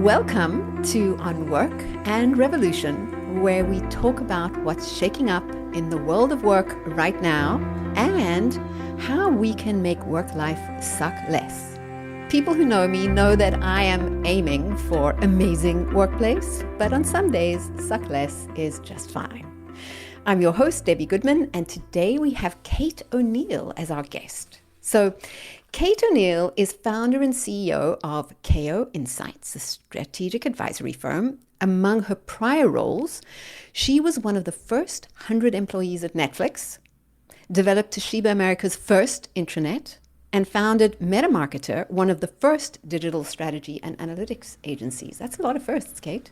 Welcome to On Work and Revolution, where we talk about what's shaking up in the world of work right now and how we can make work life suck less. People who know me know that I am aiming for amazing workplace, but on some days, suck less is just fine. I'm your host, Debbie Goodman, and today we have Kate O'Neill as our guest. So Kate O'Neill is founder and CEO of KO Insights, a strategic advisory firm. Among her prior roles, she was one of the first 100 employees at Netflix, developed Toshiba America's first intranet, and founded MetaMarketer, one of the first digital strategy and analytics agencies. That's a lot of firsts, Kate.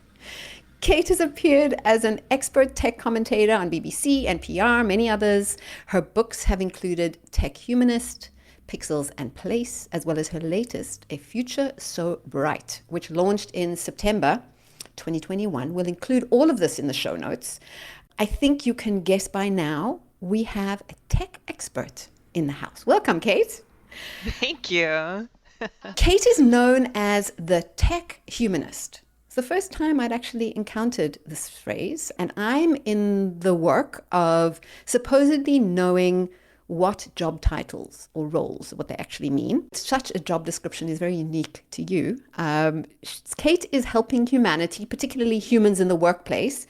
Kate has appeared as an expert tech commentator on BBC, NPR, many others. Her books have included Tech Humanist, Pixels and Place, as well as her latest, A Future So Bright, which launched in September 2021. We'll include all of this in the show notes. I think you can guess by now, we have a tech expert in the house. Welcome, Kate. Thank you. Kate is known as the Tech Humanist. It's the first time I'd actually encountered this phrase, and I'm in the work of supposedly knowing what job titles or roles, what they actually mean. Such a job description is very unique to you. Kate is helping humanity, particularly humans in the workplace,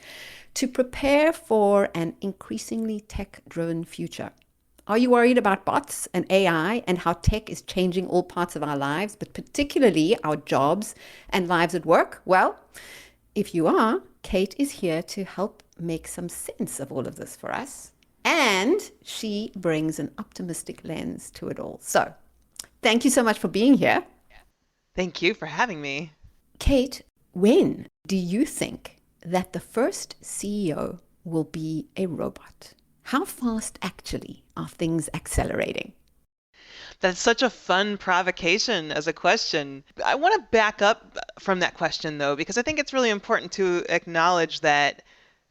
to prepare for an increasingly tech-driven future. Are you worried about bots and AI and how tech is changing all parts of our lives, but particularly our jobs and lives at work? Well, if you are, Kate is here to help make some sense of all of this for us. And she brings an optimistic lens to it all. So thank you so much for being here. Thank you for having me. Kate, when do you think that the first CEO will be a robot? How fast actually are things accelerating? That's such a fun provocation as a question. I want to back up from that question, though, because I think it's really important to acknowledge that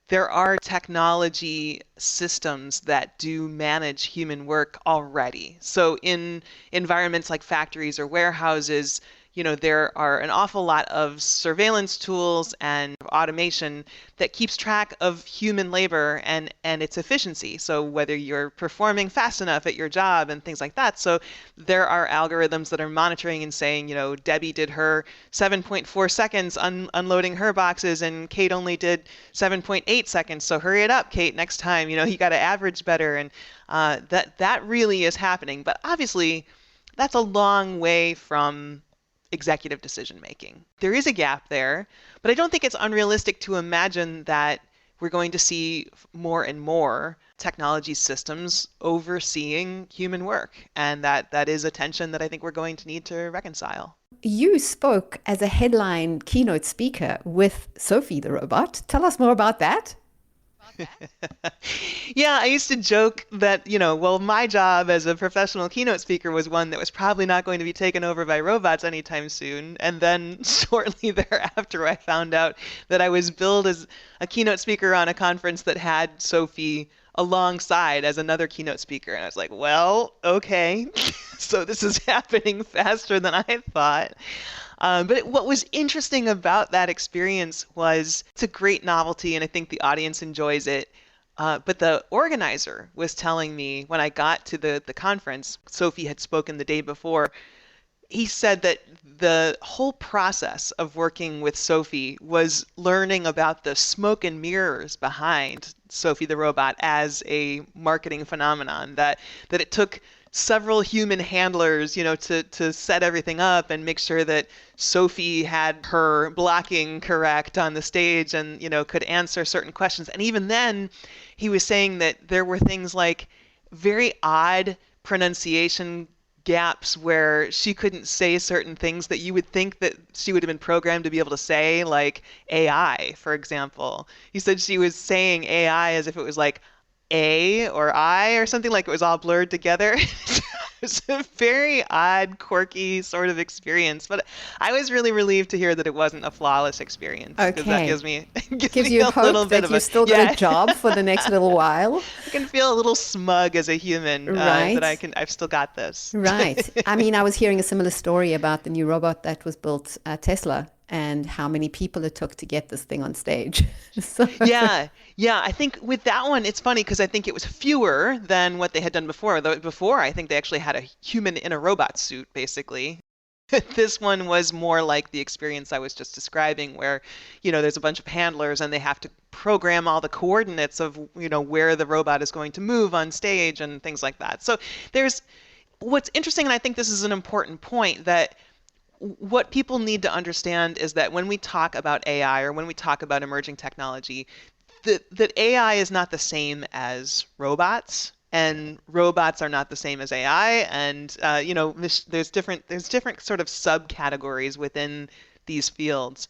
there are technology systems that do manage human work already. So in environments like factories or warehouses, there are an awful lot of surveillance tools and automation that keeps track of human labor and its efficiency. So whether you're performing fast enough at your job and things like that. So there are algorithms that are monitoring and saying, Debbie did her 7.4 seconds unloading her boxes and Kate only did 7.8 seconds. So hurry it up, Kate, next time, you got to average better. And that really is happening. But obviously, that's a long way from executive decision making. There is a gap there, but I don't think it's unrealistic to imagine that we're going to see more and more technology systems overseeing human work. And that is a tension that I think we're going to need to reconcile. You spoke as a headline keynote speaker with Sophie the robot. Tell us more about that. Yeah, I used to joke that, my job as a professional keynote speaker was one that was probably not going to be taken over by robots anytime soon. And then shortly thereafter, I found out that I was billed as a keynote speaker on a conference that had Sophie alongside as another keynote speaker. And I was like, well, okay, so this is happening faster than I thought. But what was interesting about that experience was it's a great novelty, and I think the audience enjoys it. But the organizer was telling me when I got to the conference, Sophie had spoken the day before, he said that the whole process of working with Sophie was learning about the smoke and mirrors behind Sophie the robot as a marketing phenomenon, that it took several human handlers, to set everything up and make sure that Sophie had her blocking correct on the stage and, could answer certain questions. And even then, he was saying that there were things like very odd pronunciation gaps where she couldn't say certain things that you would think that she would have been programmed to be able to say, like AI, for example. He said she was saying AI as if it was like A or I or something, like it was all blurred together. It was a very odd, quirky sort of experience, but I was really relieved to hear that it wasn't a flawless experience. Okay. Because that gives you a hope little bit that of you've still got a job for the next little while. I can feel a little smug as a human, Right. that I've still got this. Right. I mean, I was hearing a similar story about the new robot that was built at Tesla. and how many people it took to get this thing on stage. So, Yeah, yeah. I think with that one, it's funny because I think it was fewer than what they had done before. Though before, I think they actually had a human in a robot suit, basically. This one was more like the experience I was just describing, where, there's a bunch of handlers and they have to program all the coordinates of, where the robot is going to move on stage and things like that. So there's what's interesting, and I think this is an important point, that what people need to understand is that when we talk about AI or when we talk about emerging technology, that AI is not the same as robots, and robots are not the same as AI, and there's different sort of subcategories within these fields.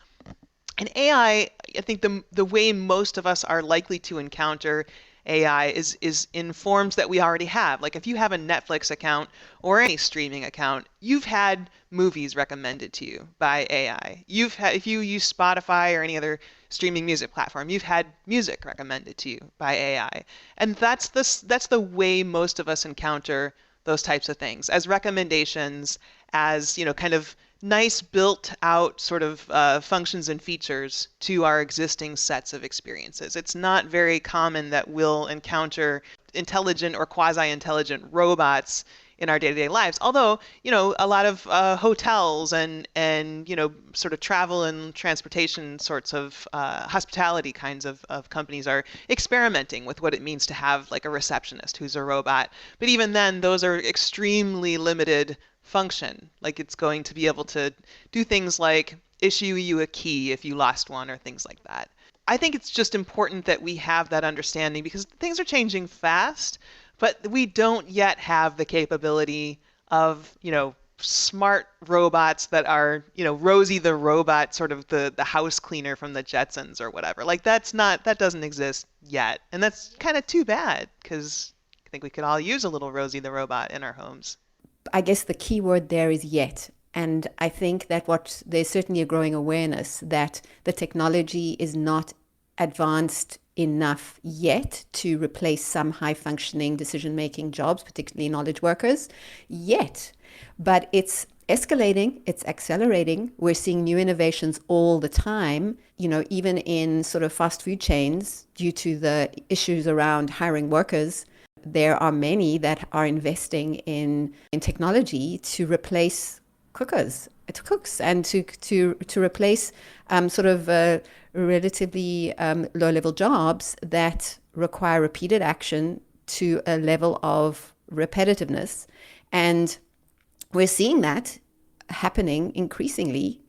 And I think the way most of us are likely to encounter AI is in forms that we already have. Like if you have a Netflix account or any streaming account, you've had movies recommended to you by AI. If you use Spotify or any other streaming music platform, you've had music recommended to you by AI. And that's the way most of us encounter those types of things, as recommendations, as kind of nice built out sort of functions and features to our existing sets of experiences. It's not very common that we'll encounter intelligent or quasi-intelligent robots in our day-to-day lives. Although, a lot of hotels and sort of travel and transportation sorts of hospitality kinds of companies are experimenting with what it means to have like a receptionist who's a robot. But even then, those are extremely limited function. Like it's going to be able to do things like issue you a key if you lost one or things like that. I think it's just important that we have that understanding because things are changing fast, but we don't yet have the capability of, smart robots that are, Rosie the robot, sort of the house cleaner from the Jetsons or whatever. Like that doesn't exist yet. And that's kind of too bad because I think we could all use a little Rosie the robot in our homes. I guess the key word there is yet. And I think that there's certainly a growing awareness that the technology is not advanced enough yet to replace some high functioning decision making jobs, particularly knowledge workers, yet. But it's escalating, it's accelerating. We're seeing new innovations all the time, even in sort of fast food chains due to the issues around hiring workers. There are many that are investing in technology to replace cooks and to replace sort of relatively low-level jobs that require repeated action to a level of repetitiveness. And we're seeing that happening increasingly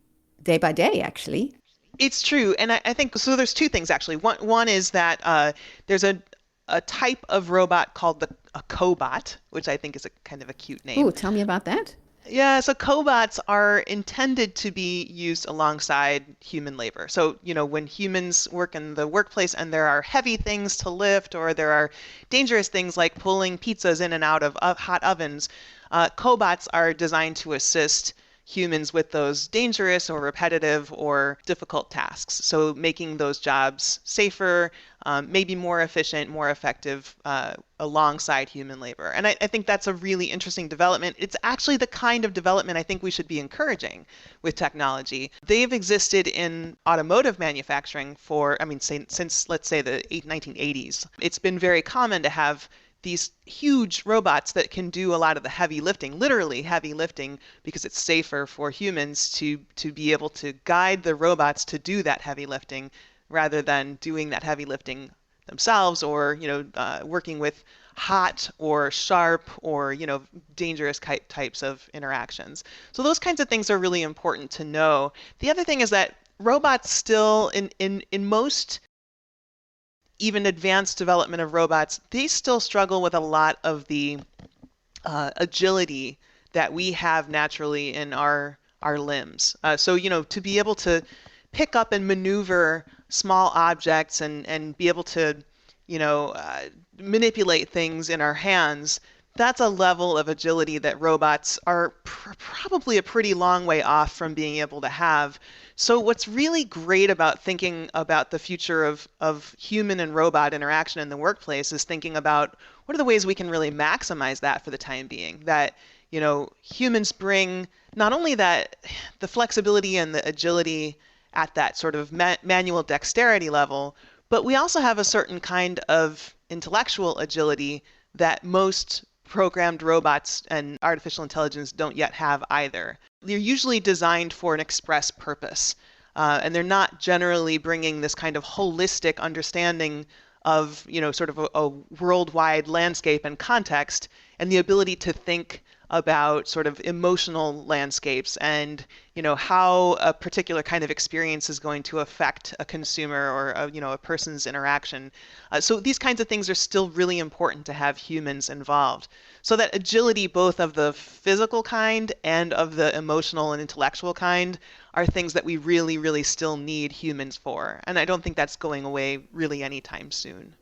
day by day, actually. It's true. And I think so. There's two things actually. One is that there's a type of robot called a cobot, which I think is a kind of a cute name. Ooh, tell me about that. Yeah, so cobots are intended to be used alongside human labor. So, when humans work in the workplace and there are heavy things to lift or there are dangerous things like pulling pizzas in and out of hot ovens, cobots are designed to assist humans with those dangerous or repetitive or difficult tasks. So making those jobs safer, maybe more efficient, more effective alongside human labor. And I think that's a really interesting development. It's actually the kind of development I think we should be encouraging with technology. They've existed in automotive manufacturing since, let's say, the 1980s. It's been very common to have these huge robots that can do a lot of the heavy lifting, literally heavy lifting, because it's safer for humans to be able to guide the robots to do that heavy lifting rather than doing that heavy lifting themselves or, working with hot or sharp or, dangerous types of interactions. So those kinds of things are really important to know. The other thing is that robots still, in most even advanced development of robots, they still struggle with a lot of the agility that we have naturally in our limbs. So, to be able to pick up and maneuver small objects and be able to, manipulate things in our hands, that's a level of agility that robots are probably a pretty long way off from being able to have. So what's really great about thinking about the future of human and robot interaction in the workplace is thinking about what are the ways we can really maximize that for the time being. That, humans bring not only that the flexibility and the agility at that sort of manual dexterity level, but we also have a certain kind of intellectual agility that most programmed robots and artificial intelligence don't yet have either. They're usually designed for an express purpose, and they're not generally bringing this kind of holistic understanding of, sort of a worldwide landscape and context, and the ability to think about sort of emotional landscapes and how a particular kind of experience is going to affect a consumer or a person's interaction. So these kinds of things are still really important to have humans involved. So that agility, both of the physical kind and of the emotional and intellectual kind, are things that we really, really still need humans for. And I don't think that's going away really anytime soon.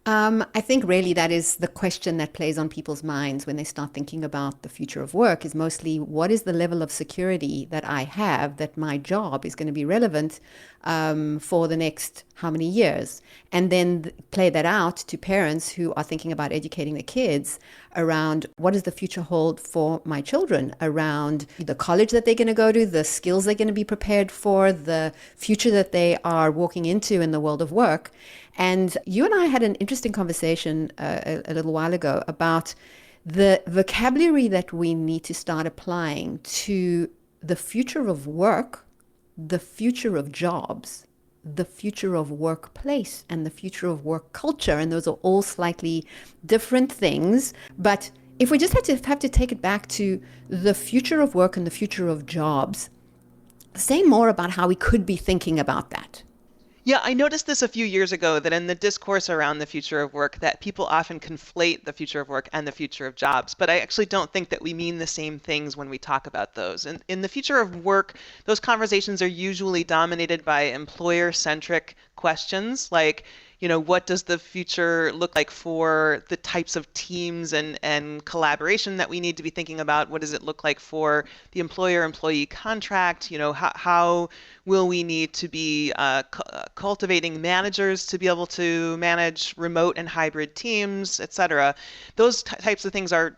I think really that is the question that plays on people's minds when they start thinking about the future of work, is mostly what is the level of security that I have that my job is going to be relevant for the next how many years, and then play that out to parents who are thinking about educating their kids around what does the future hold for my children, around the college that they're going to go to, the skills they're going to be prepared for, the future that they are walking into in the world of work. And you and I had an interesting conversation a little while ago about the vocabulary that we need to start applying to the future of work, the future of jobs, the future of workplace, and the future of work culture. And those are all slightly different things. But if we just have to take it back to the future of work and the future of jobs, say more about how we could be thinking about that. Yeah, I noticed this a few years ago that in the discourse around the future of work, that people often conflate the future of work and the future of jobs. But I actually don't think that we mean the same things when we talk about those. And in the future of work, those conversations are usually dominated by employer-centric questions like, what does the future look like for the types of teams and collaboration that we need to be thinking about? What does it look like for the employer-employee contract? How will we need to be cultivating managers to be able to manage remote and hybrid teams, et cetera? Those types of things are,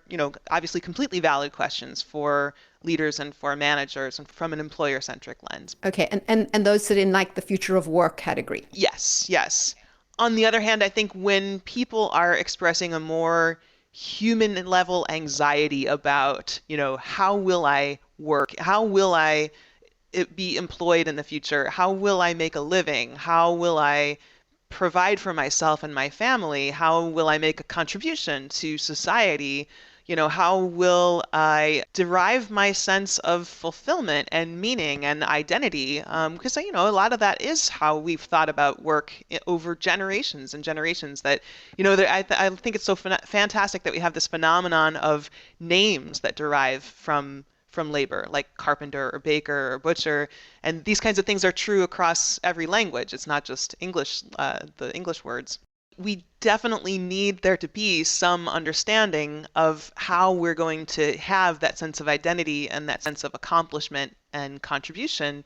obviously completely valid questions for leaders and for managers and from an employer-centric lens. Okay, and those sit in like the future of work category. Yes, yes. On the other hand, I think when people are expressing a more human level anxiety about, how will I work? How will I be employed in the future? How will I make a living? How will I provide for myself and my family? How will I make a contribution to society? How will I derive my sense of fulfillment and meaning and identity? Because, a lot of that is how we've thought about work over generations and generations that, I think it's so fantastic that we have this phenomenon of names that derive from labor, like carpenter or baker or butcher. And these kinds of things are true across every language. It's not just English, the English words. We definitely need there to be some understanding of how we're going to have that sense of identity and that sense of accomplishment and contribution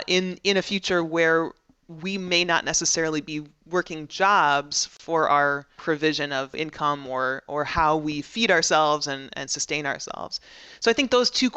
in a future where we may not necessarily be working jobs for our provision of income or how we feed ourselves and sustain ourselves. So I think those two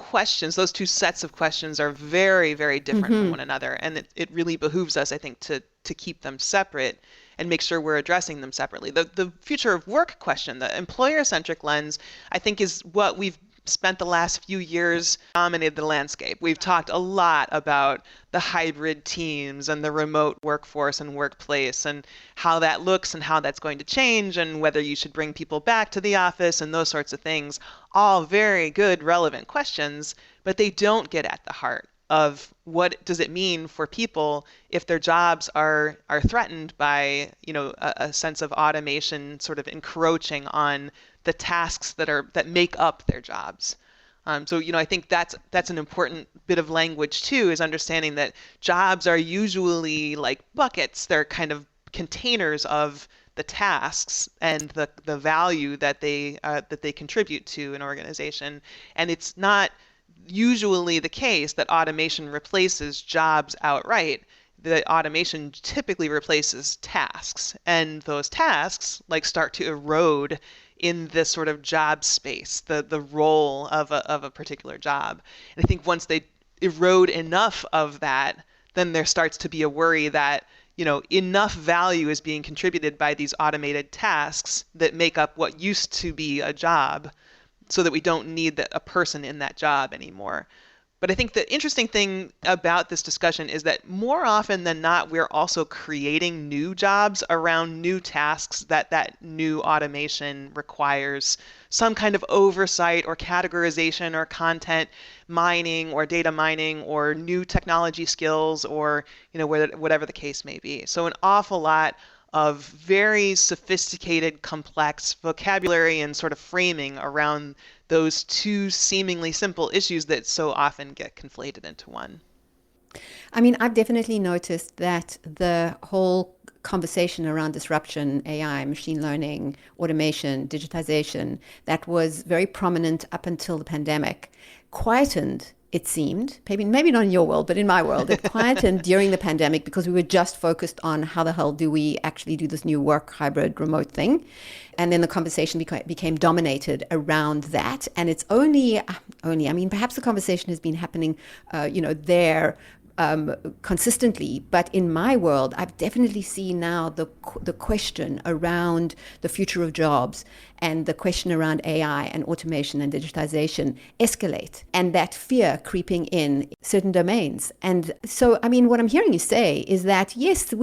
sets of questions are very, very different from one another. And it really behooves us, I think, to keep them separate and make sure we're addressing them separately. The future of work question, the employer-centric lens, I think is what we've spent the last few years dominated the landscape. We've talked a lot about the hybrid teams and the remote workforce and workplace and how that looks and how that's going to change and whether you should bring people back to the office and those sorts of things. All very good, relevant questions, but they don't get at the heart of what does it mean for people if their jobs are threatened by a sense of automation sort of encroaching on the tasks that make up their jobs. So I think that's an important bit of language too, is understanding that jobs are usually like buckets. They're kind of containers of the tasks and the value that they contribute to an organization, and it's not usually the case that automation replaces jobs outright. The automation typically replaces tasks, and those tasks start to erode in this sort of job space, the role of a particular job. And I think once they erode enough of that, then there starts to be a worry that enough value is being contributed by these automated tasks that make up what used to be a job so that we don't need a person in that job anymore. But I think the interesting thing about this discussion is that more often than not, we're also creating new jobs around new tasks that new automation requires some kind of oversight or categorization or content mining or data mining or new technology skills or whatever the case may be. So an awful lot of very sophisticated, complex vocabulary and sort of framing around those two seemingly simple issues that so often get conflated into one. I mean, I've definitely noticed that the whole conversation around disruption, AI, machine learning, automation, digitization, that was very prominent up until the pandemic, quietened, it seemed, maybe not in your world, but in my world, it quietened during the pandemic because we were just focused on how the hell do we actually do this new work hybrid remote thing. And then the conversation became dominated around that. And it's only, I mean, perhaps the conversation has been happening, there consistently, but in my world, I've definitely seen now the question around the future of jobs and the question around AI and automation and digitization escalate, and that fear creeping in certain domains. And so, I mean, what I'm hearing you say is that yes,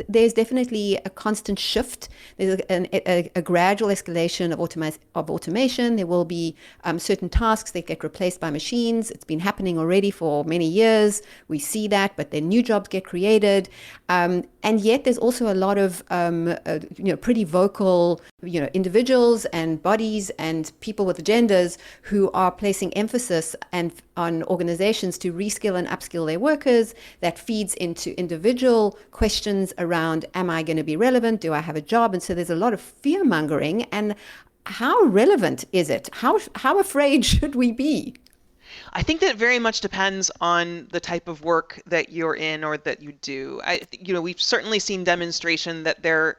there's definitely a constant shift. There's a gradual escalation of automation. There will be certain tasks that get replaced by machines. It's been happening already for many years. We see that, but then new jobs get created. And yet there's also a lot of, pretty vocal, individuals and bodies and people with agendas who are placing emphasis on organizations to reskill and upskill their workers. That feeds into individual questions around, am I going to be relevant? Do I have a job? And so there's a lot of fear mongering. And how relevant is it? How afraid should we be? I think that very much depends on the type of work that you're in or that you do. We've certainly seen demonstration that there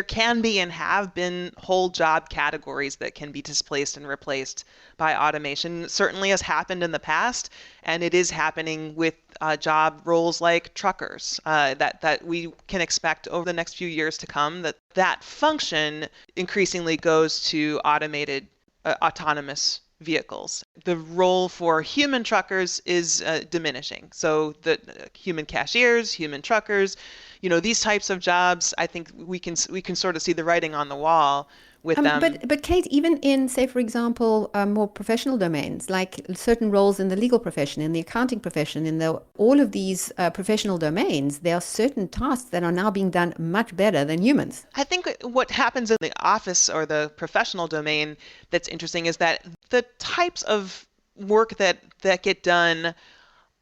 can be and have been whole job categories that can be displaced and replaced by automation. It certainly has happened in the past, and it is happening with job roles like truckers that we can expect over the next few years to come, that function increasingly goes to automated, autonomous vehicles. The role for human truckers is diminishing. So the human cashiers, human truckers, these types of jobs, I think we can sort of see the writing on the wall with them. But Kate, even in, say, for example, more professional domains, like certain roles in the legal profession, in the accounting profession, all of these professional domains, there are certain tasks that are now being done much better than humans. I think what happens in the office or the professional domain that's interesting is that the types of work that get done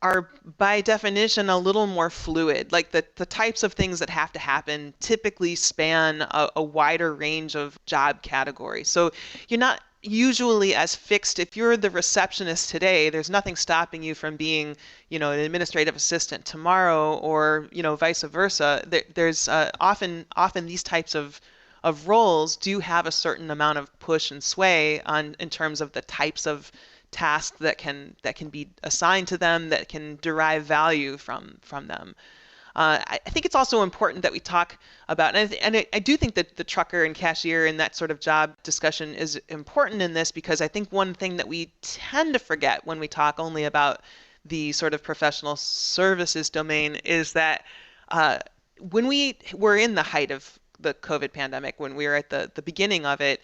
are by definition a little more fluid. Like the types of things that have to happen typically span a wider range of job categories. So you're not usually as fixed. If you're the receptionist today, there's nothing stopping you from being, an administrative assistant tomorrow, or vice versa. There's often these types of roles do have a certain amount of push and sway in terms of the types of tasks that can be assigned to them, that can derive value from them. I think it's also important that we talk about, and I do think that the trucker and cashier and that sort of job discussion is important in this, because I think one thing that we tend to forget when we talk only about the sort of professional services domain is that when we were in the height of the COVID pandemic, when we were at the beginning of it,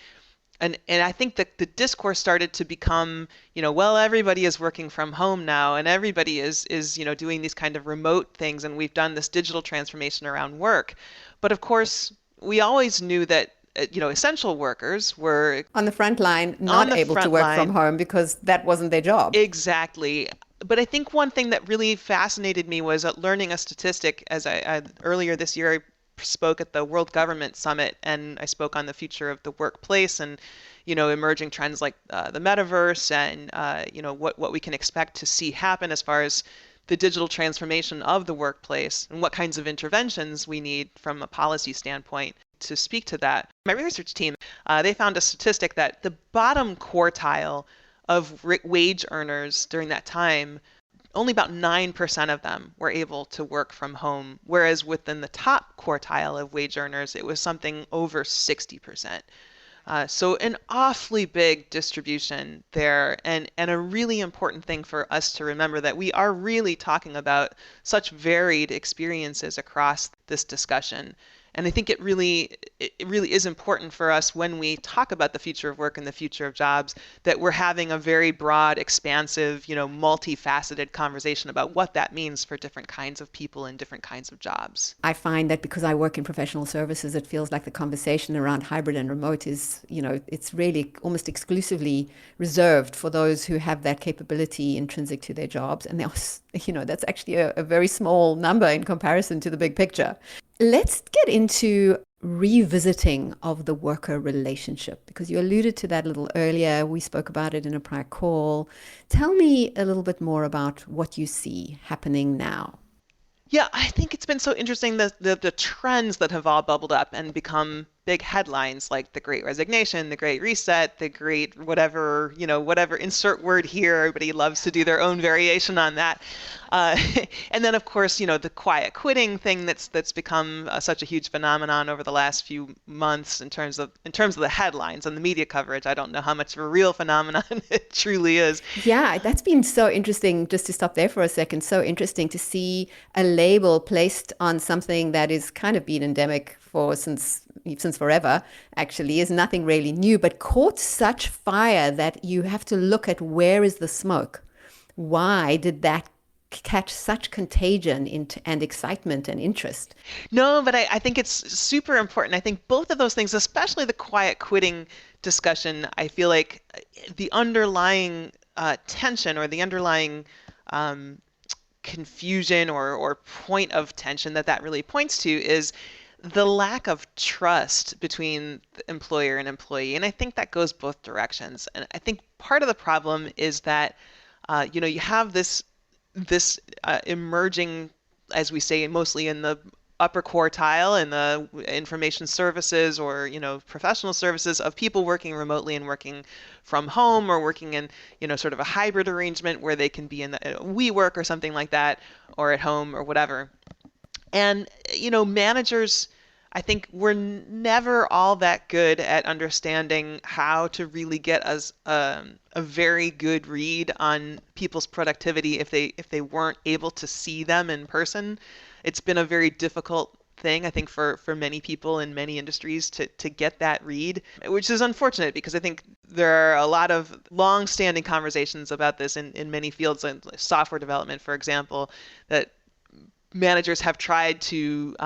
and I think that the discourse started to become, well, everybody is working from home now, and everybody is doing these kind of remote things, and we've done this digital transformation around work. But of course, we always knew that essential workers were on the front line, not able to work from home because that wasn't their job. Exactly. But I think one thing that really fascinated me was learning a statistic. As I earlier this year, I spoke at the World Government Summit, and I spoke on the future of the workplace and emerging trends like the metaverse and what we can expect to see happen as far as the digital transformation of the workplace and what kinds of interventions we need from a policy standpoint. to speak to that. My research team, they found a statistic that the bottom quartile of wage earners during that time, only about 9% of them were able to work from home, whereas within the top quartile of wage earners, it was something over 60%. So an awfully big distribution there, and a really important thing for us to remember that we are really talking about such varied experiences across this discussion. And I think it really is important for us when we talk about the future of work and the future of jobs that we're having a very broad, expansive, multifaceted conversation about what that means for different kinds of people and different kinds of jobs. I find that because I work in professional services, it feels like the conversation around hybrid and remote is, it's really almost exclusively reserved for those who have that capability intrinsic to their jobs. And that's actually a very small number in comparison to the big picture. Let's get into revisiting of the worker relationship, because you alluded to that a little earlier. We spoke about it in a prior call. Tell me a little bit more about what you see happening now. Yeah, I think it's been so interesting the trends that have all bubbled up and become big headlines like the Great Resignation, the Great Reset, the Great whatever insert word here. Everybody loves to do their own variation on that. And then, of course, the quiet quitting thing that's become such a huge phenomenon over the last few months in terms of the headlines and the media coverage. I don't know how much of a real phenomenon it truly is. Yeah, that's been so interesting. Just to stop there for a second, so interesting to see a label placed on something that is kind of been endemic for since forever, actually, is nothing really new, but caught such fire that you have to look at where is the smoke. Why did that catch such contagion and excitement and interest? No, but I think it's super important. I think both of those things, especially the quiet quitting discussion, I feel like the underlying tension or the underlying confusion or point of tension that really points to is the lack of trust between the employer and employee. And I think that goes both directions. And I think part of the problem is that, you have this emerging, as we say, mostly in the upper quartile in the information services or, professional services of people working remotely and working from home or working in, sort of a hybrid arrangement where they can be in the WeWork or something like that or at home or whatever. And, managers, I think, were never all that good at understanding how to really get us a very good read on people's productivity if they weren't able to see them in person. It's been a very difficult thing, I think, for many people in many industries to get that read, which is unfortunate because I think there are a lot of long-standing conversations about this in many fields, in software development, for example, that managers have tried to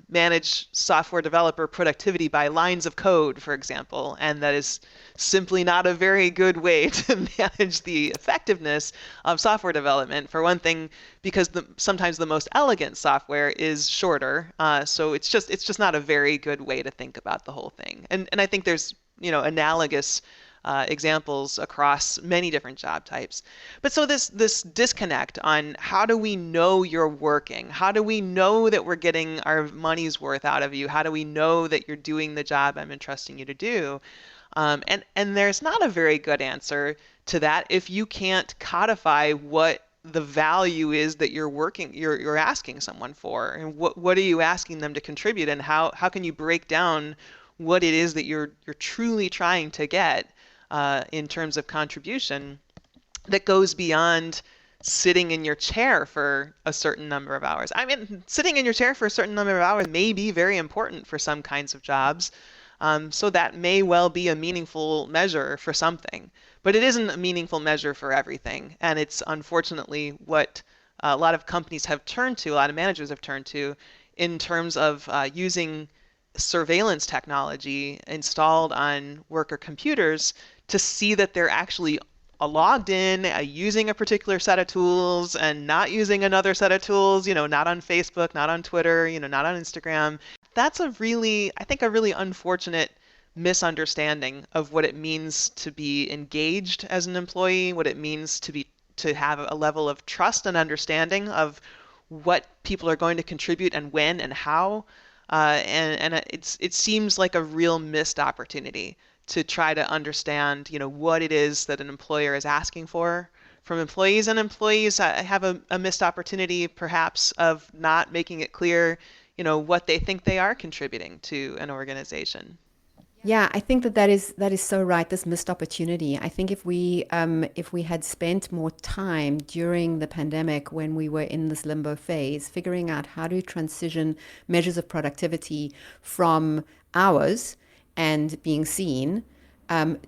manage software developer productivity by lines of code, for example, and that is simply not a very good way to manage the effectiveness of software development. For one thing, because sometimes the most elegant software is shorter, so it's just not a very good way to think about the whole thing. And I think there's analogous examples across many different job types. But so this disconnect on how do we know you're working? How do we know that we're getting our money's worth out of you? How do we know that you're doing the job I'm entrusting you to do? And there's not a very good answer to that if you can't codify what the value is that you're asking someone for, and what are you asking them to contribute, and how can you break down what it is that you're truly trying to get in terms of contribution that goes beyond sitting in your chair for a certain number of hours. I mean, sitting in your chair for a certain number of hours may be very important for some kinds of jobs. So that may well be a meaningful measure for something, but it isn't a meaningful measure for everything. And it's unfortunately what a lot of companies have turned to, a lot of managers have turned to in terms of using surveillance technology installed on worker computers to see that they're actually logged in, using a particular set of tools and not using another set of tools, not on Facebook, not on Twitter, not on Instagram. That's I think a really unfortunate misunderstanding of what it means to be engaged as an employee, what it means to have a level of trust and understanding of what people are going to contribute and when and how. It seems like a real missed opportunity to try to understand, what it is that an employer is asking for from employees, and employees have a missed opportunity perhaps of not making it clear, what they think they are contributing to an organization. Yeah, I think that is so right. This missed opportunity. I think if we had spent more time during the pandemic when we were in this limbo phase, figuring out how to transition measures of productivity from hours and being seen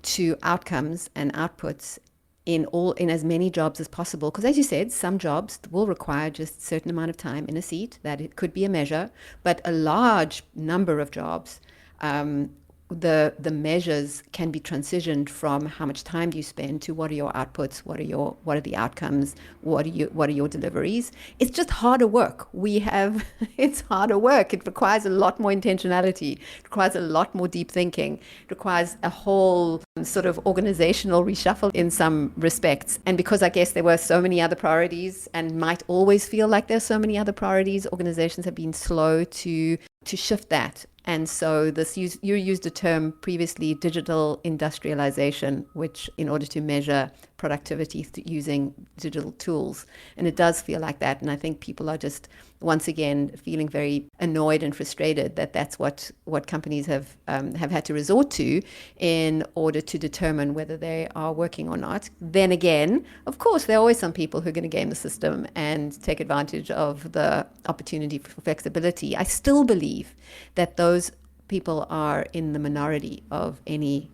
to outcomes and outputs in as many jobs as possible. Because as you said, some jobs will require just a certain amount of time in a seat. That it could be a measure, but a large number of jobs um, the measures can be transitioned from how much time do you spend to what are your outputs, what are the outcomes, what are your deliveries. It's just harder work. It's harder work. It requires a lot more intentionality. It requires a lot more deep thinking. It requires a whole sort of organizational reshuffle in some respects. And because I guess there were so many other priorities and might always feel like there's so many other priorities, organizations have been slow to shift that. And so you used a term previously, digital industrialization, which in order to measure productivity using digital tools. And it does feel like that. And I think people are just, once again, feeling very annoyed and frustrated that that's what companies have had to resort to in order to determine whether they are working or not. Then again, of course, there are always some people who are going to game the system and take advantage of the opportunity for flexibility. I still believe that those people are in the minority of any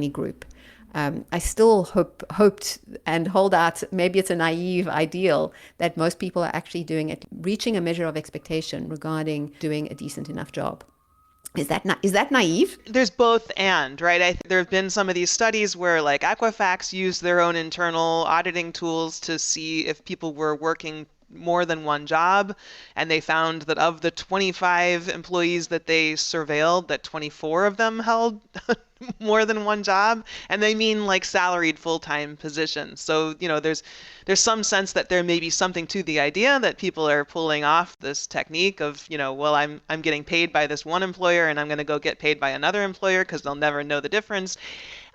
group. I still hoped and hold out. Maybe it's a naive ideal that most people are actually reaching a measure of expectation regarding doing a decent enough job. Is that naive? There's both and, right? There have been some of these studies where like Equifax used their own internal auditing tools to see if people were working more than one job, and they found that of the 25 employees that they surveilled, that 24 of them held more than one job, and they mean like salaried full-time positions. So, there's some sense that there may be something to the idea that people are pulling off this technique of, well, I'm getting paid by this one employer and I'm going to go get paid by another employer because they'll never know the difference.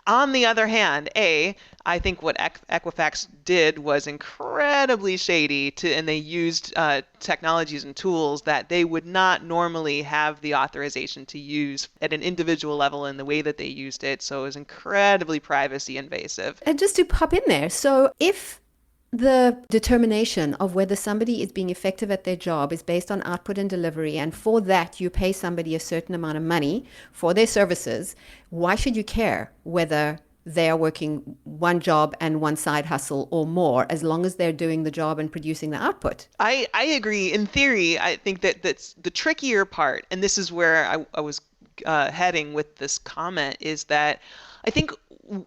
On the other hand, I think what Equifax did was incredibly shady, and they used technologies and tools that they would not normally have the authorization to use at an individual level in the way that they used it. So it was incredibly privacy invasive. And just to pop in there, so if the determination of whether somebody is being effective at their job is based on output and delivery, and for that you pay somebody a certain amount of money for their services, why should you care whether they are working one job and one side hustle or more, as long as they're doing the job and producing the output? I agree. In theory, I think that's the trickier part, and this is where I was heading with this comment, is that I think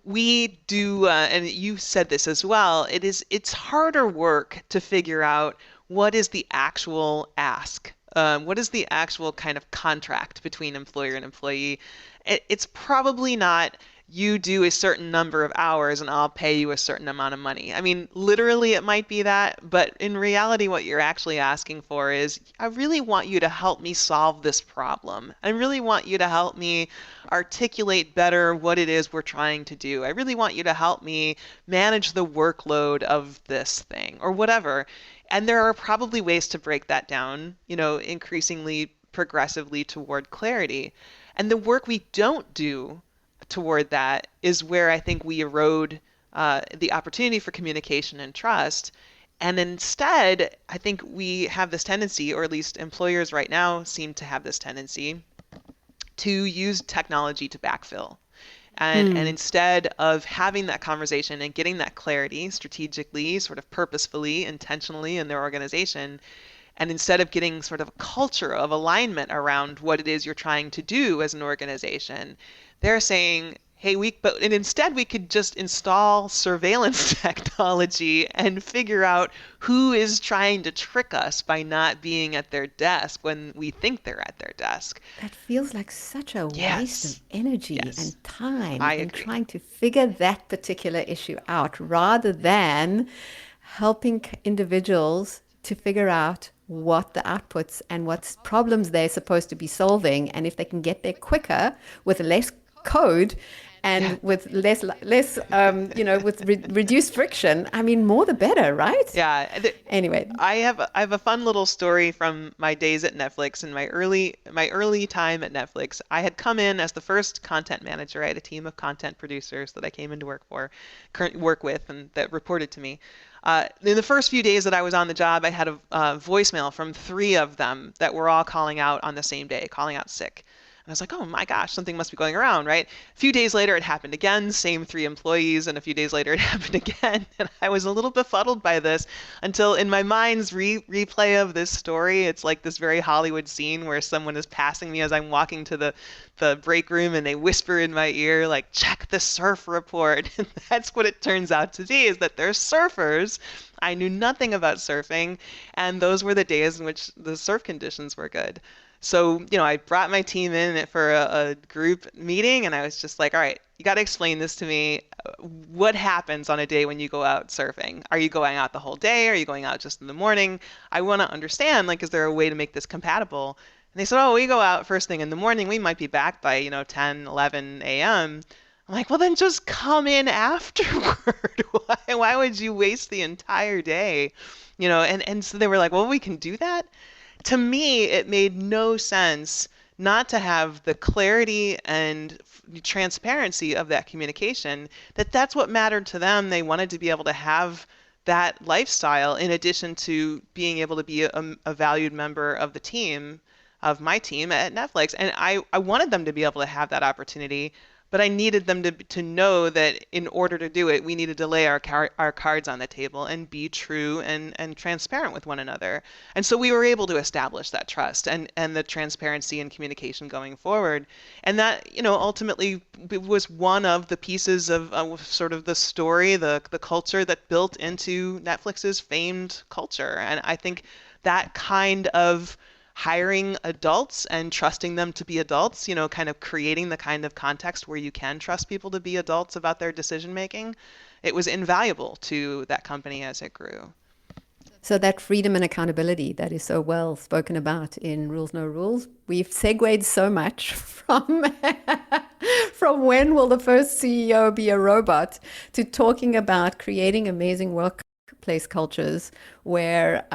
we do, and you said this as well, it's harder work to figure out what is the actual ask. What is the actual kind of contract between employer and employee? It's probably not you do a certain number of hours and I'll pay you a certain amount of money. I mean, literally it might be that, but in reality, what you're actually asking for is, I really want you to help me solve this problem. I really want you to help me articulate better what it is we're trying to do. I really want you to help me manage the workload of this thing or whatever. And there are probably ways to break that down, increasingly progressively toward clarity. And the work we don't do toward that is where I think we erode the opportunity for communication and trust. And instead, I think we have this tendency, or at least employers right now seem to have this tendency, to use technology to backfill. And instead of having that conversation and getting that clarity strategically, sort of purposefully, intentionally in their organization, and instead of getting sort of a culture of alignment around what it is you're trying to do as an organization, they're saying, hey, and instead we could just install surveillance technology and figure out who is trying to trick us by not being at their desk when we think they're at their desk. That feels like such a waste of energy and time I in agree. trying to figure that particular issue out, rather than helping individuals to figure out what the outputs and what problems they're supposed to be solving. And if they can get there quicker with less code Yeah. and with with reduced friction, I mean, more the better, right? Yeah. Anyway, I have a fun little story from my days at Netflix and my early time at Netflix. I had come in as the first content manager. I had a team of content producers that I came in to work with, and that reported to me. In the first few days that I was on the job, I had a voicemail from three of them that were all calling out on the same day, calling out sick. And I was like, oh my gosh, something must be going around, right? A few days later, it happened again, same three employees, and a few days later, it happened again. And I was a little befuddled by this until in my mind's replay of this story, it's like this very Hollywood scene where someone is passing me as I'm walking to the break room and they whisper in my ear, like, check the surf report. And that's what it turns out to be, is that they're surfers. I knew nothing about surfing, and those were the days in which the surf conditions were good. So, I brought my team in for a group meeting, and I was just like, all right, you got to explain this to me. What happens on a day when you go out surfing? Are you going out the whole day? Are you going out just in the morning? I want to understand, like, is there a way to make this compatible? And they said, oh, we go out first thing in the morning. We might be back by, 10, 11 a.m. I'm like, well, then just come in afterward. Why would you waste the entire day? And so they were like, well, we can do that. To me, it made no sense not to have the clarity and transparency of that communication, that's what mattered to them. They wanted to be able to have that lifestyle in addition to being able to be a valued member of the team, of my team at Netflix. And I wanted them to be able to have that opportunity, but I needed them to know that in order to do it, we needed to lay our cards on the table and be true and transparent with one another. And so we were able to establish that trust and the transparency and communication going forward. And that, ultimately was one of the pieces of sort of the story, the culture that built into Netflix's famed culture. And I think that kind of hiring adults and trusting them to be adults, kind of creating the kind of context where you can trust people to be adults about their decision making, it was invaluable to that company as it grew. so that freedom and accountability that is so well spoken about in Rules No Rules, we've segued so much from from when will the first CEO be a robot to talking about creating amazing workplace cultures where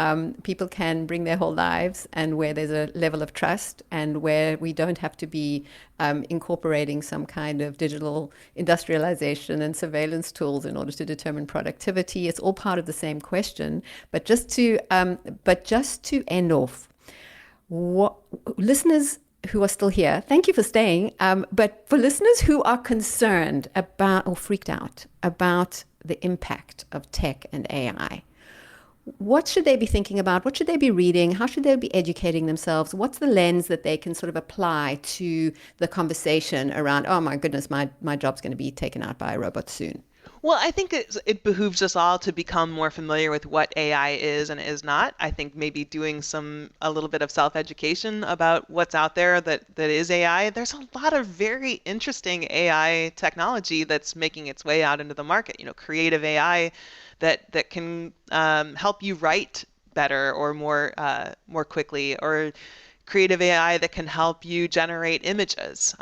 people can bring their whole lives and where there's a level of trust and where we don't have to be incorporating some kind of digital industrialization and surveillance tools in order to determine productivity. It's all part of the same question. But just to end off, what listeners who are still here, thank you for staying. But for listeners who are concerned about or freaked out about the impact of tech and AI, what should they be thinking about? What should they be reading? How should they be educating themselves? What's the lens that they can sort of apply to the conversation around, oh my goodness, my job's going to be taken out by a robot soon? Well, I think it behooves us all to become more familiar with what AI is and is not. I think maybe doing a little bit of self-education about what's out there that is AI. There's a lot of very interesting AI technology that's making its way out into the market. Creative AI that can help you write better or more quickly, or creative AI that can help you generate images.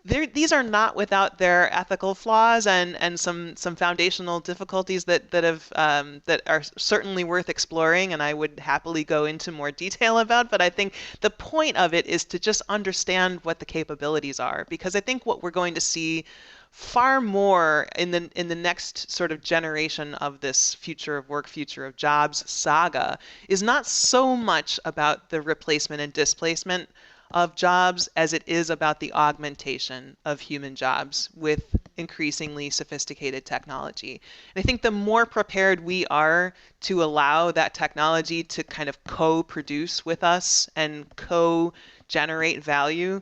These are not without their ethical flaws and some foundational difficulties that are certainly worth exploring, and I would happily go into more detail about. But I think the point of it is to just understand what the capabilities are, because I think what we're going to see far more in the next sort of generation of this future of work, future of jobs saga is not so much about the replacement and displacement of jobs as it is about the augmentation of human jobs with increasingly sophisticated technology. And I think the more prepared we are to allow that technology to kind of co-produce with us and co-generate value,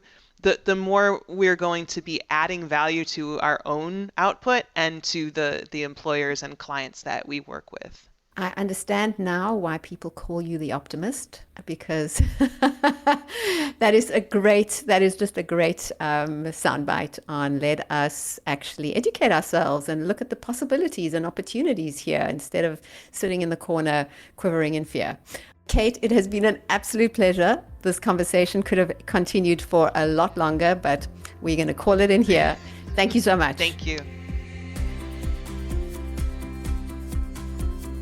the more we're going to be adding value to our own output and to the employers and clients that we work with. I understand now why people call you the optimist, because that is just a great soundbite on let us actually educate ourselves and look at the possibilities and opportunities here instead of sitting in the corner quivering in fear. Kate, it has been an absolute pleasure. This conversation could have continued for a lot longer, but we're going to call it in here. Thank you so much. Thank you.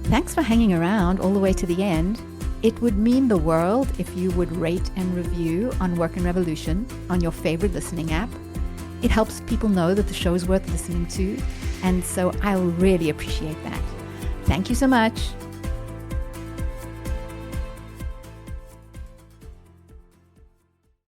Thanks for hanging around all the way to the end. It would mean the world if you would rate and review on Work and Revolution on your favorite listening app. It helps people know that the show is worth listening to, and so I'll really appreciate that. Thank you so much.